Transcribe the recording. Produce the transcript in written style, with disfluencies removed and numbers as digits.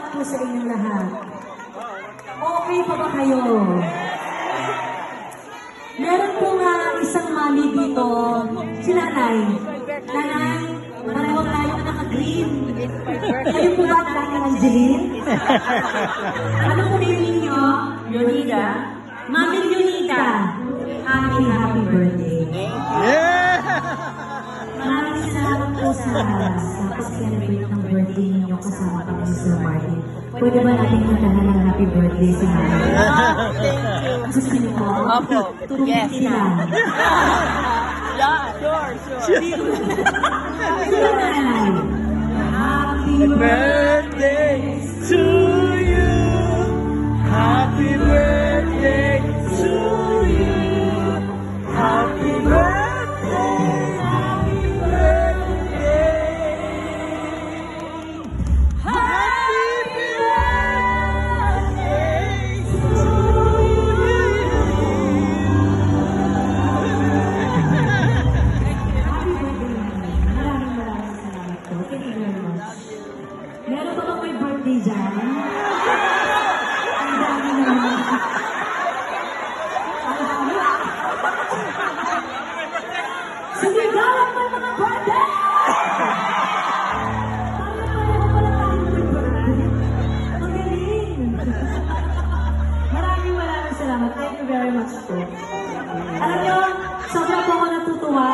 po sa inyong lahat. Okay pa ba kayo? Meron po nga isang mami dito, si Nanay. Nanay, pareho tayo naka-green. Kayo po ba Nanay Angeline? Ano po name ninyo? Leonida. Mami Leonida, happy birthday. Yeah! Maraming salamat po sa pag-celebrate ng birthday ninyo kasama kami ni Sir Martin. Pwede ba natin kantahan ng happy birthday si Nanay? Thank you. Gusto niyo po? Opo. Yes. Tumiti lang. Yeah, sure. Sino Nanay? Happy birthday! Birthday to you. Happy birthday to you. Happy birthday. Happy birthday. Happy birthday to Maraming salamat po. Thank you very much. Meron pa bang may birthday dyan? Ang dami naman. Ang dami. Sumigawan mo mga birthday! Paano pala tayong may birthday? Ang galing! Maraming salamat. Thank you very much po. Alam nyo, sobra po ako natutuwa.